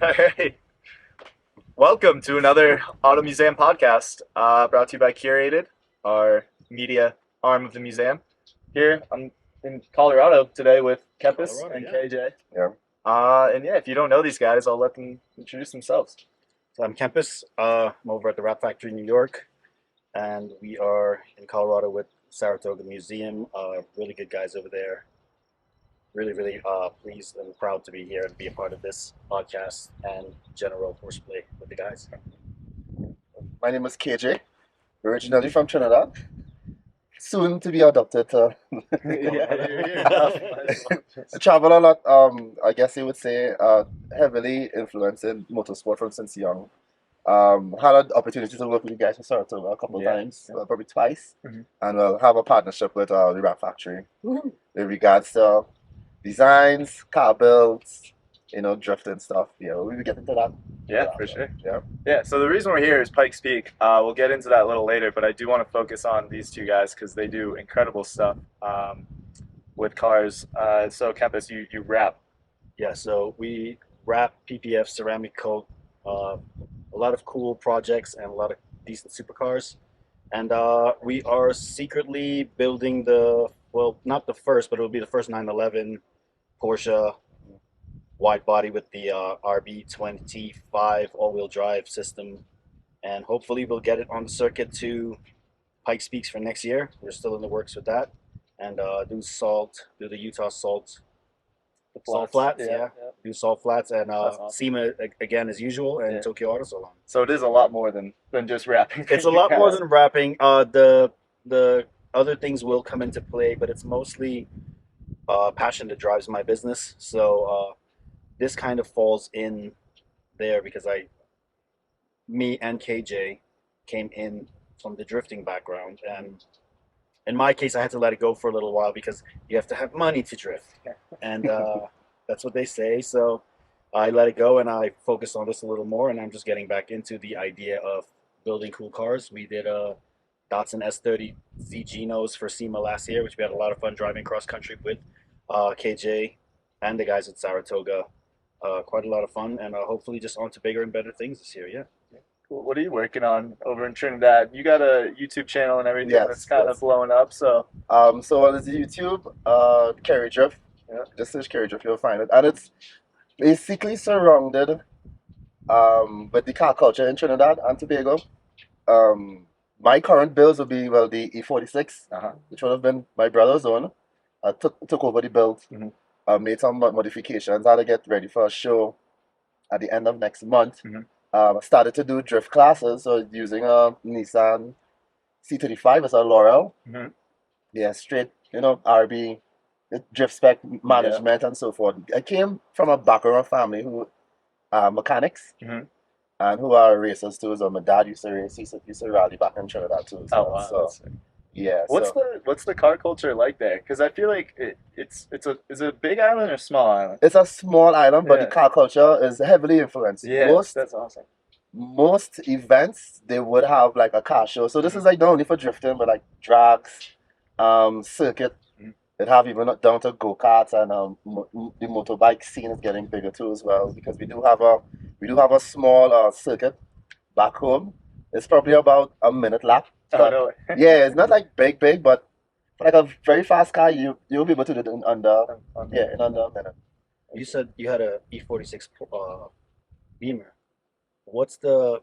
All right. Welcome to another Auto Museum podcast brought to you by Curated, our media arm of the museum. Here, I'm in Colorado today with Kempes Colorado, and yeah. KJ. Yeah. And yeah, if you don't know these guys, I'll let them introduce themselves. So I'm Kempes. I'm over at the Rap Factory, New York, and we are in Colorado with Saratoga Museum. Really good guys over there. Really pleased and proud to be here and be a part of this podcast and general horseplay with the guys. My name is KJ, originally from Trinidad, soon to be adopted to I travel a lot. I guess you would say heavily influenced in motorsport from since young. Had an opportunity to work with you guys in Saratoga a couple of times, probably twice, and we'll have a partnership with the Rap Factory in regards to designs, car builds, drifting stuff. Yeah, we'll get into that. Yeah, for sure. Yeah. Yeah, so the reason we're here is Pike Speak. We'll get into that a little later, but I do want to focus on these two guys because they do incredible stuff with cars. So, Kempes, you rap. Yeah, so we wrap PPF ceramic coat, a lot of cool projects and a lot of decent supercars. And we are secretly building well, not the first, but it'll be the first 911 Porsche wide body with the RB25 all-wheel drive system. And hopefully we'll get it on the circuit to Pike Speaks for next year. We're still in the works with that. And do the Utah Salt Flats, yeah. Do Salt Flats and Awesome. SEMA again as usual, and Yeah. Tokyo Auto Salon. So it is a lot more than just rapping. It's a lot more than rapping. The other things will come into play, but it's mostly passion that drives my business. So this kind of falls in there because me and KJ came in from the drifting background, and in my case, I had to let it go for a little while because you have to have money to drift, and that's what they say. So I let it go and I focused on this a little more, and I'm just getting back into the idea of building cool cars. We did a Datsun S30 ZGnos for SEMA last year, which we had a lot of fun driving cross country with KJ and the guys at Saratoga. Quite a lot of fun, and hopefully just on to bigger and better things this year. Yeah. Cool. What are you working on over in Trinidad? You got a YouTube channel and everything Yes, that's kind yes. of blowing up. So So on the YouTube, Carry Drift. Yeah. Just search Carry Drift, you'll find it, and it's basically surrounded with the car culture in Trinidad and Tobago. My current builds would be the E46, which would have been my brother's own. I took over the build, made some modifications. I had to get ready for a show at the end of next month. I started to do drift classes, so using a Nissan C35 as a Laurel. Yeah, straight, RB, drift spec management and so forth. I came from a background of family who are mechanics and who are racers too. So my dad used to race, he used to rally back in Trinidad too. oh wow, So, yeah. what's the car culture like there? Because I feel like is it a big island or a small island? It's a small island, but Yeah. the car culture is heavily influenced. Yeah, that's awesome. Most events they would have like a car show. So this is like not only for drifting, but like drags, circuit. It have even down to go-karts, and the motorbike scene is getting bigger too as well, because we do have a small circuit back home. It's probably about a minute lap. Oh no. Yeah, it's not like big, but for like a very fast car, you'll be able to do it in under a minute. You said you had a E46 Beamer. What's the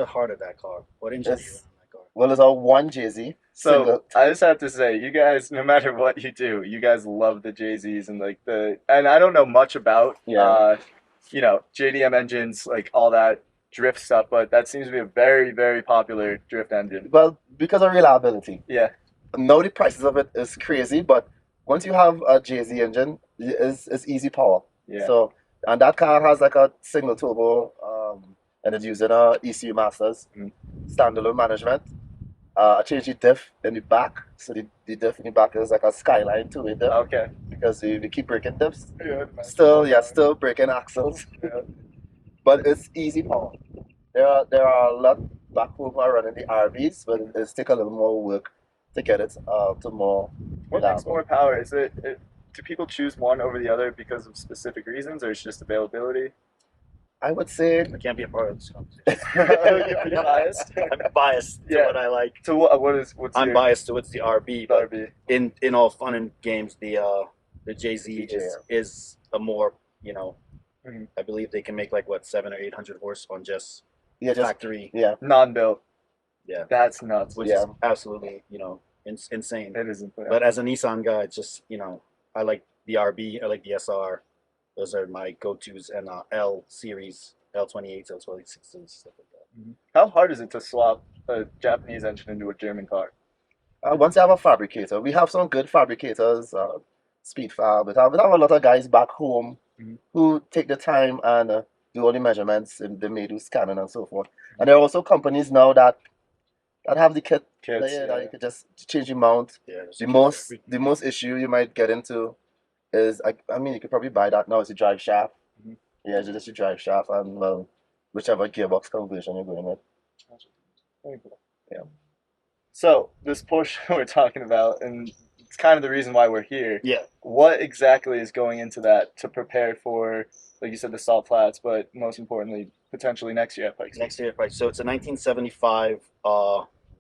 heart of that car? What engine do you run on that car? Well, it's a 1JZ. So single. I just have to say, you guys, no matter what you do, you guys love the Jay-Z's and like and I don't know much about JDM engines, like all that drift stuff, but that seems to be a very, very popular drift engine. Well, because of reliability. Yeah. Now the prices of it is crazy, but once you have a JZ engine, it's easy power. Yeah. So, and that car has like a single turbo, and it's using a ECU Masters standalone management. I changed the diff in the back, so the diff in the back is like a Skyline two-way diff, Okay. because we keep breaking diffs. Yeah, Still breaking axles, Yeah. but it's easy power. There are a lot back home who are running the RVs, but it's take a little more work to get it to more What makes reliable. more power? Do people choose one over the other because of specific reasons, or it's just availability? I would say I can't be a part of this conversation. You're biased. I'm biased to Yeah. what I like. So what's I'm your biased towards the RB, but RB? in all fun and games, the JZ DJ, is a more, you know, Mhm. I believe they can make like what 700 or 800 horse on just yeah, just factory, yeah, Non-built. yeah, That's nuts. which yeah. is absolutely, you know, insane. It isn't. But as a Nissan guy, it's just, you know, I like the RB, I like the SR. Those are my go-tos, and L series, L28s, L26s, stuff like that. How hard is it to swap a Japanese engine into a German car? Once you have a fabricator, we have some good fabricators, Speed Fab. We have a lot of guys back home Mhm. who take the time and do all the measurements and they may do scanning and so forth. And there are also companies now that have the kit Kits, that yeah. you could just change the mount. Yeah, The most issue you might get into is I mean you could probably buy that now. It's a drive shaft. Mhm. Yeah, it's just a drive shaft and well, whichever gearbox conversion you're going with. Very cool. Yeah. So this Porsche we're talking about, and it's kind of the reason why we're here. yeah. What exactly is going into that to prepare for, like you said, the salt flats, but most importantly, potentially next year at Pike? Next year, right? So it's a 1975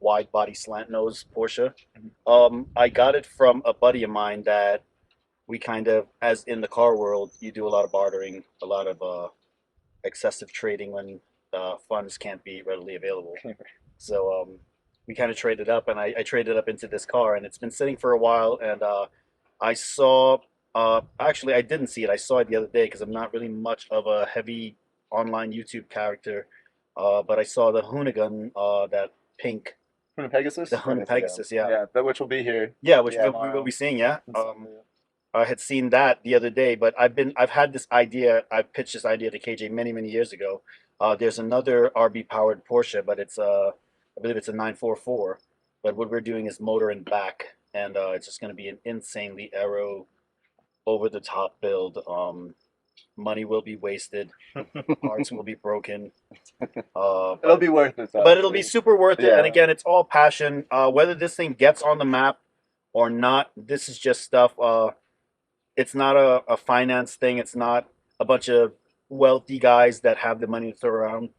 wide body slant nose Porsche. I got it from a buddy of mine that we kind of, as in the car world, you do a lot of bartering, a lot of excessive trading when funds can't be readily available. So we kind of traded up, and I traded up into this car, and it's been sitting for a while. And I saw, actually, I didn't see it. I saw it the other day because I'm not really much of a heavy online YouTube character. But I saw the Hoonigan, that pink, From the Pegasus? the Hoonigan Pegasus, yeah. Yeah, that which will be here. Yeah, which Yeah. we will be seeing, yeah. Yeah. I had seen that the other day, but I've had this idea. I pitched this idea to KJ many years ago. There's another RB powered Porsche, but it's I believe it's a 944. But what we're doing is motor and back, and it's just going to be an insanely aero, over the top build. Money will be wasted, parts will be broken. It'll be worth it, though. But it'll be super worth it. Yeah. And again, it's all passion. Whether this thing gets on the map or not, this is just stuff. It's not a finance thing. It's not a bunch of wealthy guys that have the money to throw around.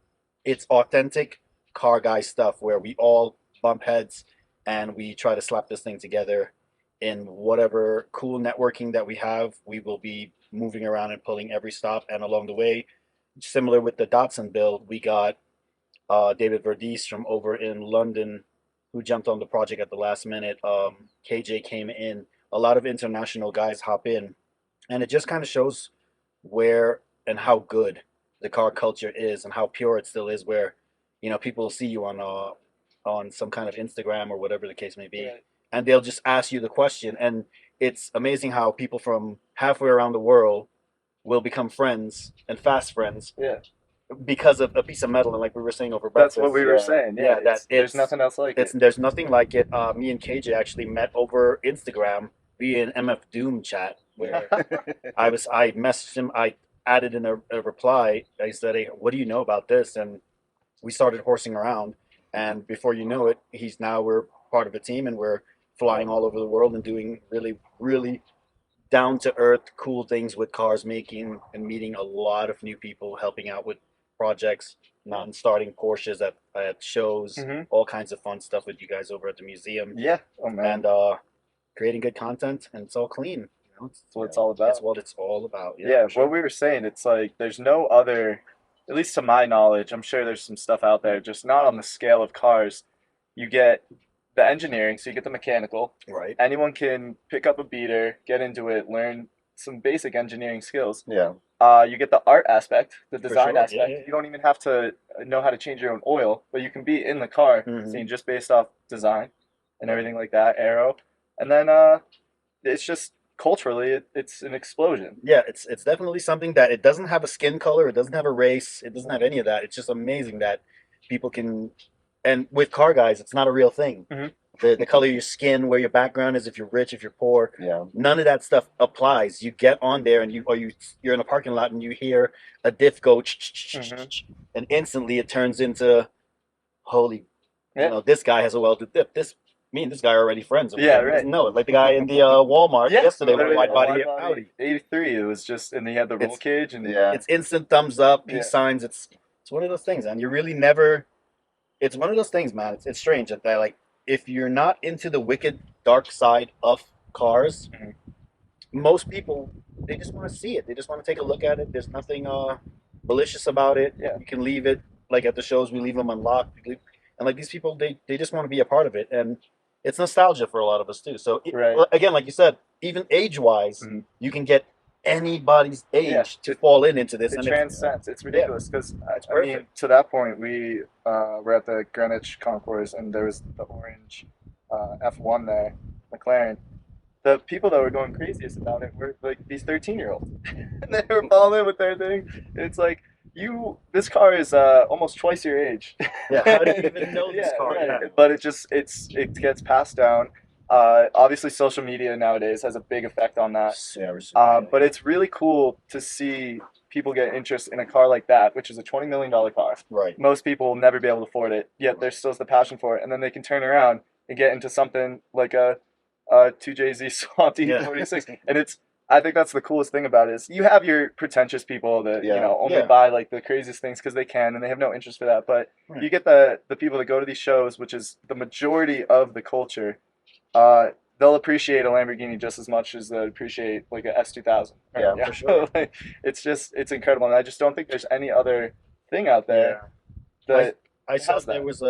It's authentic car guy stuff where we all bump heads and we try to slap this thing together in whatever cool networking that we have. We will be moving around and pulling every stop. And along the way, similar with the Datsun build, we got David Verdice from over in London who jumped on the project at the last minute. KJ came in. A lot of international guys hop in, and it just kind of shows where and how good the car culture is and how pure it still is. Where, you know, people see you on some kind of Instagram or whatever the case may be, Right. and they'll just ask you the question. And it's amazing how people from halfway around the world will become friends and fast friends Yeah. because of a piece of metal. And like we were saying over That's breakfast, what we were saying. Yeah, there's nothing else like it. there's nothing like it. Me and KJ actually met over Instagram via an MF Doom chat where I messaged him, I added in a reply. I said, "Hey, what do you know about this?" And we started horsing around, and before you know it, we're part of a team, and we're flying all over the world and doing really down to earth, cool things with cars, making and meeting a lot of new people, helping out with projects, non starting Porsches at shows, Mhm. all kinds of fun stuff with you guys over at the museum, Yeah. Oh man. and creating good content, and it's all clean. You know, That's what it's all about. That's what it's all about. Yeah, for sure. what we were saying, it's like there's no other, at least to my knowledge, I'm sure there's some stuff out there, just not on the scale of cars. You get the engineering, so you get the mechanical. Right. Anyone can pick up a beater, get into it, learn some basic engineering skills. Yeah. You get the art aspect, the design sure. Yeah, aspect. yeah, yeah. You don't even have to know how to change your own oil, but you can be in the car, Mhm. seeing just based off design and everything like that, aero. And then it's just culturally, it's an explosion. Yeah, it's definitely something that it doesn't have a skin color, it doesn't have a race, it doesn't have any of that. It's just amazing that people can, and with car guys, it's not a real thing. Mhm. The color of your skin, where your background is, if you're rich, if you're poor, Yeah. none of that stuff applies. You get on there and you're in a parking lot and you hear a diff go, and instantly it turns into, holy, Yeah. this guy has a welded diff. This me and this guy are already friends. Yeah, He right. doesn't know it. Like the guy in the Walmart yesterday with a wide body Audi. 83. It was just, and he had the roll It's cage, and Yeah. it's instant thumbs up, peace Yeah. signs. It's one of those things, and you really never. It's one of those things, man. It's strange that like if you're not into the wicked dark side of cars, Mhm. most people they just want to see it. They just want to take a look at it. There's nothing malicious about it. Yeah. You can leave it like at the shows. We leave them unlocked, and like these people, they just want to be a part of it, and it's nostalgia for a lot of us too. So Right. again, like you said, even age wise, Mhm. you can get anybody's age Yeah. to fall into this. It And transcends. It's ridiculous because It's I mean, perfect. to that point, we were at the Greenwich Concourse, and there was the orange F1 there, McLaren. The people that were going craziest about it were like these 13-year-olds, and they were following with their thing. It's like this car is almost twice your age. Yeah, how do you even know this Yeah, car? right. Yeah. But it gets passed down. Obviously, social media nowadays has a big effect on that. But it's really cool to see people get interest in a car like that, which is a $20 million car. Right. Most people will never be able to afford it, yet there's still the passion for it. And then they can turn around and get into something like a 2JZ Swanty Yeah. 46. And I think that's the coolest thing about it is you have your pretentious people that, only Yeah. buy like the craziest things because they can and they have no interest for that. But Right. you get the people that go to these shows, which is the majority of the culture. They'll appreciate a Lamborghini just as much as they appreciate like a S2000. Yeah, for sure. Like, it's incredible, and I just don't think there's any other thing out there that I saw how's that? there was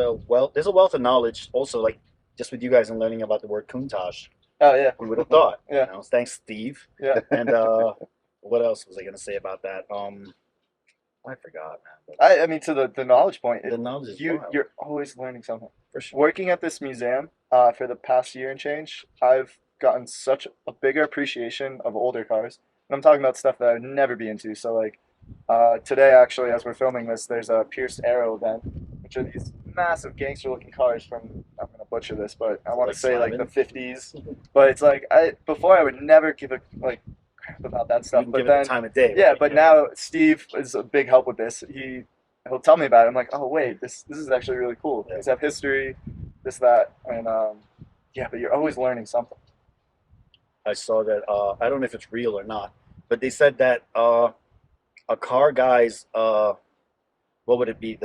there's a wealth of knowledge also, like just with you guys and learning about the word Countach. Oh yeah, Who would have thought? Yeah. You know, thanks, Steve. yeah. And what else was I gonna say about that? I forgot, man. But I mean, to the knowledge point, the knowledge is wild, you're always learning something. for sure. Working at this museum for the past year and change, I've gotten such a bigger appreciation of older cars. And I'm talking about stuff that I'd never be into. So like today, actually, as we're filming this, there's a Pierce Arrow event, which are these massive gangster-looking cars from, I'm gonna butcher this, but I want to Like say like the Slavin? 50s. But it's like before I would never give a like crap about that You stuff. can But give it then the time of day. yeah, right? but now Steve is a big help with this. He'll tell me about it. I'm like, oh wait, this is actually really cool. Yeah. These have history, this that, and yeah. But you're always learning something. I saw that. I don't know if it's real or not, but they said that a car guy's what would it be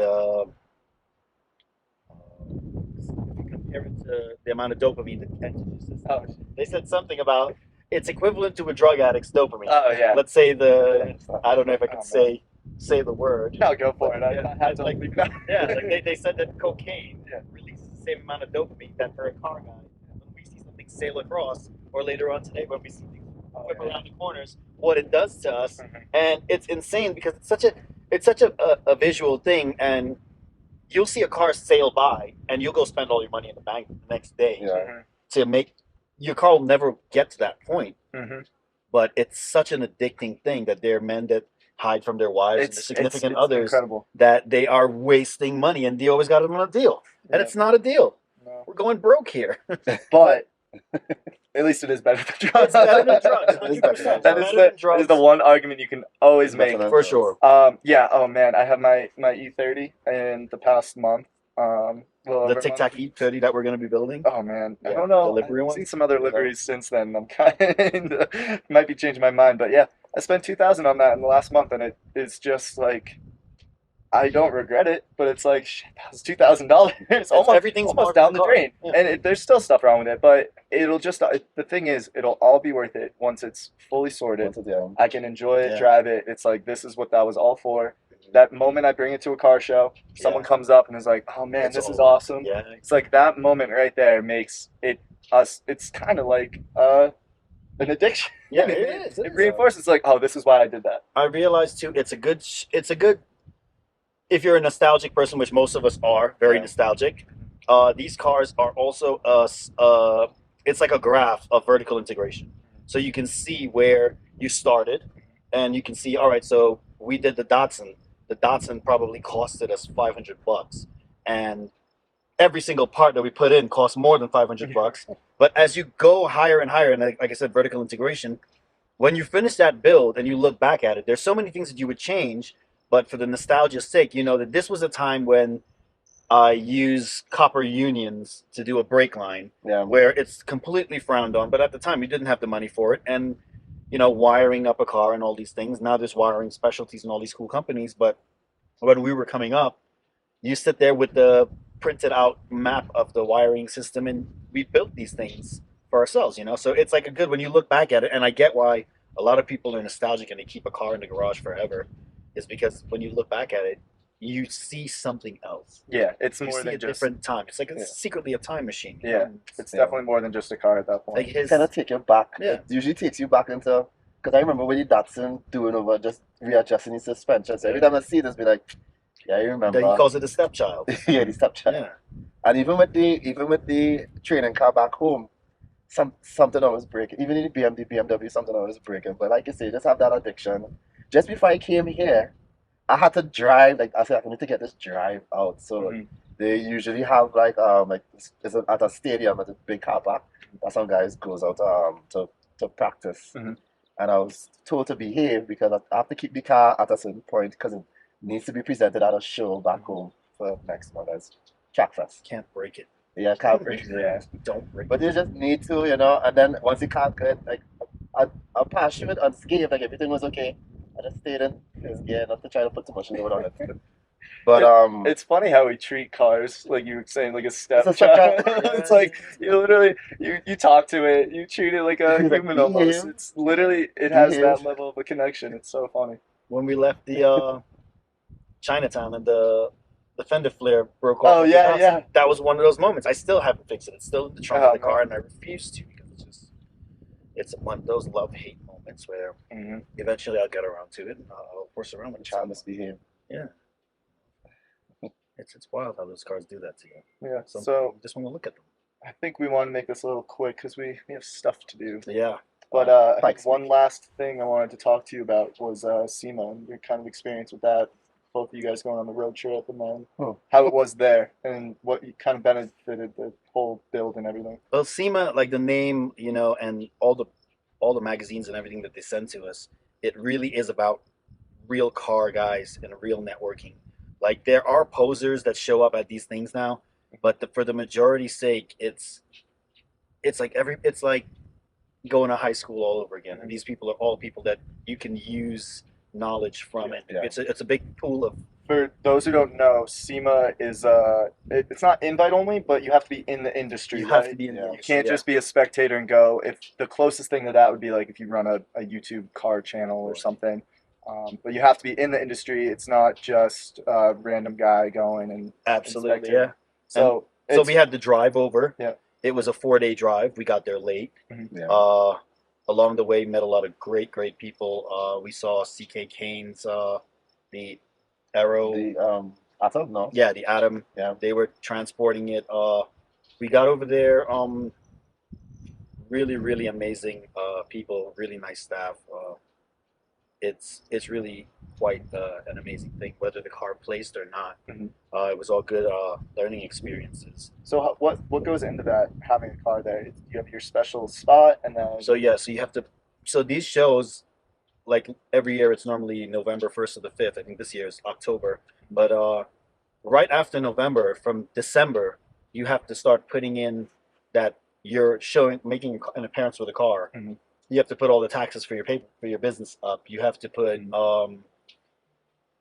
if you compare it to the amount of dopamine that Kempes uses. Oh, They said something about it's equivalent to a drug addict's dopamine. oh yeah. Let's say I don't know if I can Oh, man. say the word. No, go for it. I had to Like, leave that. Yeah, like they said that cocaine Yeah. releases the same amount of dopamine that for a car guy. When we see something sail across, or later on today when we see things whip around the corners, what it does to us, and it's insane because it's such a visual thing, and you'll see a car sail by, and you'll go spend all your money in the bank the next day Yeah. to make your car will never get to that point. Mm-hmm. But it's such an addicting thing that there are men that hide from their wives and their significant others incredible. that they are wasting money, and they always got it on a deal, and Yeah. it's not a deal. No. We're going broke here. But at least it is better than drugs. It's better than drugs. It is better than 100%. That drugs. is Better than that drugs. is the one argument you can always make. Better than For drugs. sure. Yeah. Oh man, I have my E30 in the past month. Little The over a month. Tic Tac E30 that we're going to be building. Oh man, I Yeah, don't know. the livery I've one? seen some other liveries since then. I'm kind of might be changing my mind, but yeah, I spent 2,000 on that in the last month, and it is just like I don't regret it, but it's like shit, that was $2,000. Everything's almost part down of the the car. drain, Yeah. and there's still stuff wrong with it, but it'll just the thing is, it'll all be worth it once it's fully sorted. Yeah. I can enjoy it, Yeah. drive it. It's like this is what that was all for. That moment I bring it to a car show, someone Yeah. comes up and is like, "Oh man, It's this is all- awesome." Yeah. It's like that moment right there makes it us. It's kind of like an addiction. Yeah, it is. It reinforces like, "Oh, this is why I did that." I realized too, it's a good, if you're a nostalgic person, which most of us are, very Yeah. nostalgic. These cars are also it's like a graph of vertical integration. So you can see where you started, and you can see, all right, so we did the Datsun. The Datsun probably costed us $500, and every single part that we put in cost more than $500. But as you go higher and higher, and like I said, vertical integration, when you finish that build and you look back at it, there's so many things that you would change. But for the nostalgia's sake, you know that this was a time when I use copper unions to do a brake line, Yeah. where it's completely frowned on. But at the time, we didn't have the money for it, and wiring up a car and all these things. Now there's wiring specialties and all these cool companies. But when we were coming up, you sit there with the printed out map of the wiring system, and we built these things for ourselves. So it's like a good when you look back at it, and I get why a lot of people are nostalgic and they keep a car in the garage forever, is because when you look back at it, you see something else. Yeah, it's You more see than a just different time. It's like yeah. it's secretly a time machine. Yeah, it's definitely more than just a car at that point. Like his Kind of take you back. Yeah. It usually takes you back into, because I remember when you Datsun doing over just readjusting his suspension. So every time I see this, be like, yeah, you remember. he calls it a stepchild. Yeah, the stepchild. Yeah. And even with the training car back home, something always breaking. Even in the BMW, something always breaking. But like you say, just have that addiction. Just before I came here, I had to drive. Like I said, I need to get this drive out. So they usually have like it's at a stadium at a big car park. That some guys goes out to practice. And I was told to behave because I have to keep the car at a certain point because it needs to be presented at a show back home for next month as track fest. Can't break it. Yeah, can't break it. Yeah. Don't break But it. you just need to, and then once you can't get like I passed through it unscathed, like everything was okay. I just stayed in first gear, not to try to put too much load on it. But it's funny how we treat cars, like you were saying, like a stepchild. stepchild. It's like you literally you talk to it, you treat it like a Like, human almost. behave. It's literally it has Behave. that level of a connection. It's so funny. When we left the Chinatown and the fender flare broke Oh, off. of the yeah, house, yeah. That was one of those moments. I still haven't fixed it. It's still in the trunk of the car, and I refuse to because it's one of those love-hate moments where eventually I'll get around to it and I'll force around with it. child misbehave. Yeah. It's wild how those cars do that to you. Yeah. Some So people just want to look at them. I think we want to make this a little quick because we have stuff to do. Yeah. But I think Pike one last thing I wanted to talk to you about was SEMA and your kind of experience with that. Both of you guys going on the road trip and then how it was there and what you kind of benefited the whole build and everything. Well, SEMA, like the name, and all the magazines and everything that they send to us, it really is about real car guys and real networking. Like there are posers that show up at these things now, but for the majority's sake, it's like going to high school all over again. And these people are all people that you can use knowledge from it. Yeah. It's a big pool of. For those who don't know, SEMA is it's not invite only, but you have to be in the industry. You have right? to be in the You industry, can't yeah. just be a spectator and go. If the closest thing to that would be like if you run a YouTube car channel or something. But you have to be in the industry. It's not just a random guy going and Absolutely, inspecting. yeah. So So we had to drive over. Yeah. It was a 4-day drive. We got there late. Yeah. Along the way, met a lot of great people. We saw CK Kane's, the Arrow. The Atom, no? Yeah, the Atom. Yeah. They were transporting it. We got over there. Really, really amazing people. Really nice staff. It's really quite an amazing thing, whether the car placed or not. It was all good learning experiences. So what goes into that having a car there? You have your special spot, and then So you have to. So these shows, like every year, it's normally November 1st to the 5th. I think this year is October. But right after November, from December, you have to start putting in that you're making an appearance with a car. You have to put all the taxes for your business up. You have to put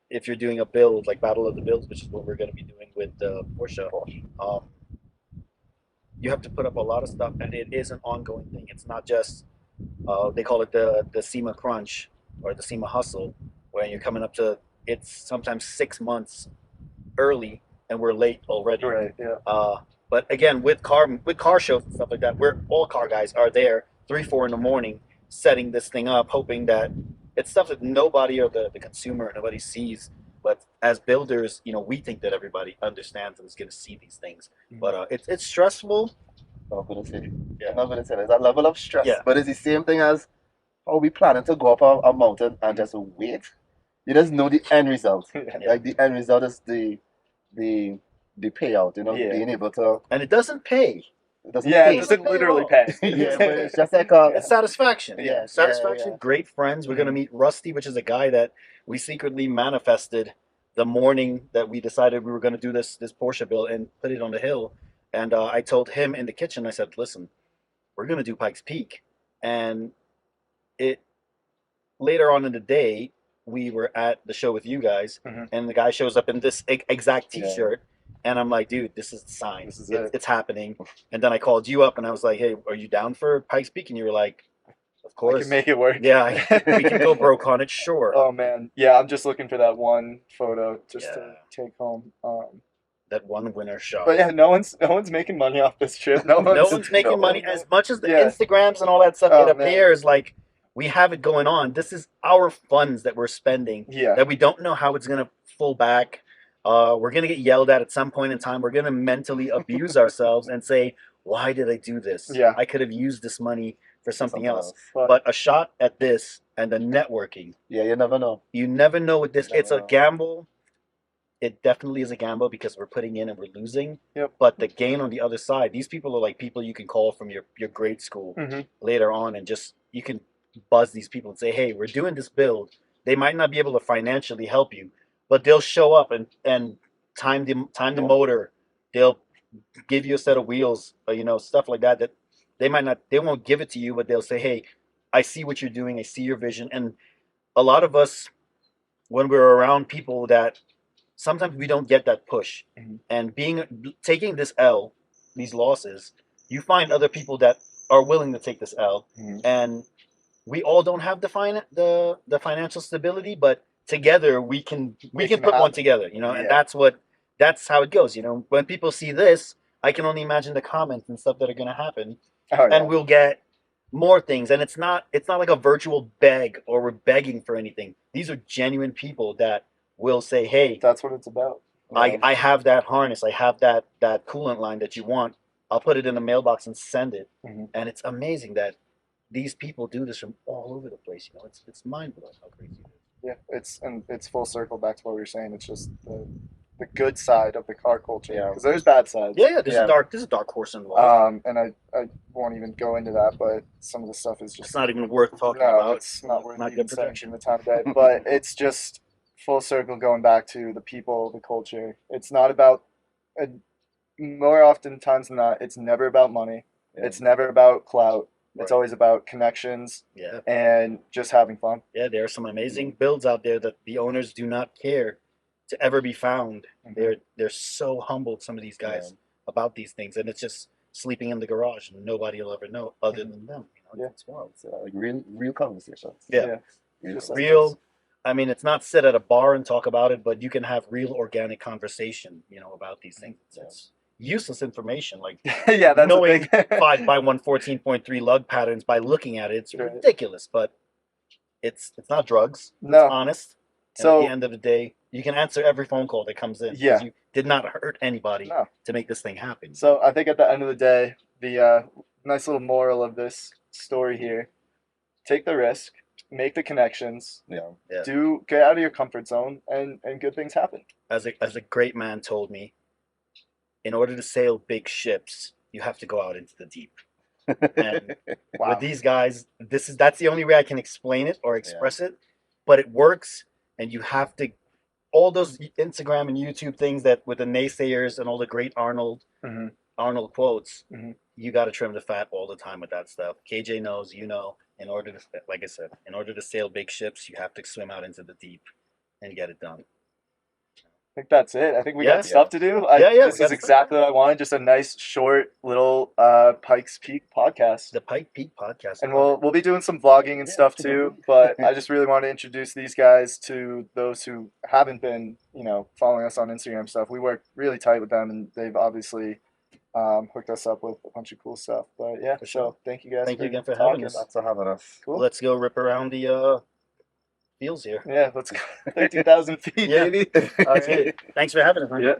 if you're doing a build like Battle of the Builds, which is what we're going to be doing with Porsche. You have to put up a lot of stuff, and it is an ongoing thing. It's not just they call it the SEMA crunch or the SEMA hustle, where you're coming up to it's sometimes 6 months early, and we're late already. Right. Yeah. But again, with car shows and stuff like that, we're all car guys are there 3-4 in the morning setting this thing up, hoping that it's stuff that nobody or the consumer, nobody sees. But as builders, we think that everybody understands and is going to see these things. But it's stressful. I'm not gonna say. Yeah, I'm not gonna say there's a level of stress. Yeah. But it's the same thing as how we planning to go up a mountain and just wait. You just know the end result. Like the end result is the payout. Being able to. And it doesn't pay. It doesn't Yeah, pay. it doesn't literally pay. Yeah, but it's just like It's satisfaction. Yeah, Satisfaction. yeah. Great friends. We're gonna meet Rusty, which is a guy that we secretly manifested the morning that we decided we were going to do this Porsche build and put it on the hill. And I told him in the kitchen, I said, listen, we're going to do Pikes Peak. And it later on in the day, we were at the show with you guys, and the guy shows up in this exact T-shirt, and I'm like, dude, this is the sign. This is it's happening. And then I called you up, and I was like, hey, are you down for Pikes Peak? And you were like, of I course. can make it work. Yeah, we can go broke on it, sure. Oh man, yeah. I'm just looking for that one photo just to take home. That one winner shot. But yeah, no one's making money off this trip. No one's making money as much as the Instagrams and all that stuff. It appears like we have it going on. This is our funds that we're spending. Yeah. That we don't know how it's gonna full back. We're gonna get yelled at some point in time. We're gonna mentally abuse ourselves and say, "Why did I do this? Yeah. I could have used this money for something else." But a shot at this and the networking. Yeah, you never know. You never know with this. It's a gamble. It definitely is a gamble because we're putting in and we're losing. Yep. But the gain on the other side, these people are like people you can call from your grade school later on, and just you can buzz these people and say, hey, we're doing this build. They might not be able to financially help you, but they'll show up and time the motor. They'll give you a set of wheels, stuff like that they won't give it to you, but they'll say, hey, I see what you're doing. I see your vision. And a lot of us, when we're around people that sometimes we don't get that push, and taking this L, these losses, you find other people that are willing to take this L, and we all don't have the financial stability, but together we can put one together, and that's how it goes. When people see this, I can only imagine the comments and stuff that are going to happen, and we'll get more things. And it's not like a virtual beg or we're begging for anything. These are genuine people that will say, hey, that's what it's about. I have that harness. I have that coolant line that you want. I'll put it in the mailbox and send it. And it's amazing that these people do this from all over the place. It's mind-blowing how crazy it is. Yeah, it's full circle back to what we were saying. It's just the good side of the car culture. Yeah, because there's bad sides. Yeah, there's a dark horse involved. And I won't even go into that, but some of the stuff is just it's not even worth talking about. It's not worth even searching the time of day. But it's just full circle going back to the people, the culture. It's not about more often times than not, it's never about money. Yeah. It's never about clout. Right. It's always about connections and just having fun. Yeah, there are some amazing builds out there that the owners do not care to ever be found. They're so humbled, some of these guys, about these things, and it's just sleeping in the garage and nobody will ever know other than them. It's wild. It's like real conversations. Yeah. Real. I mean, it's not sit at a bar and talk about it, but you can have real organic conversation, about these things. It's useless information, like that's knowing 5x1 14.3 lug patterns by looking at it. It's ridiculous, but it's not drugs. No. It's honest. And so at the end of the day, you can answer every phone call that comes in. Yeah. You did not hurt anybody to make this thing happen. So I think at the end of the day, the nice little moral of this story here: take the risk, make the connections, get out of your comfort zone, and good things happen. As a great man told me, in order to sail big ships, you have to go out into the deep. And with these guys, that's the only way I can explain it or express it, but it works. And you have to, all those Instagram and YouTube things that with the naysayers and all the great Arnold quotes, you got to trim the fat all the time with that stuff. KJ knows, in order to, like I said, in order to sail big ships, you have to swim out into the deep and get it done. I think that's it. I think we got stuff to do. This is exactly what I wanted. Just a nice, short, little Pike's Peak podcast. The Pike Peak podcast. And we'll be doing some vlogging and stuff too. But I just really want to introduce these guys to those who haven't been, following us on Instagram stuff. We work really tight with them, and they've obviously hooked us up with a bunch of cool stuff. But yeah, so thank you guys. Thank you again for having us. Thanks for having us. Cool. Let's go rip around the fields here. Yeah, let's go 30,000 feet, baby. Okay. Thanks for having us, man. Yeah.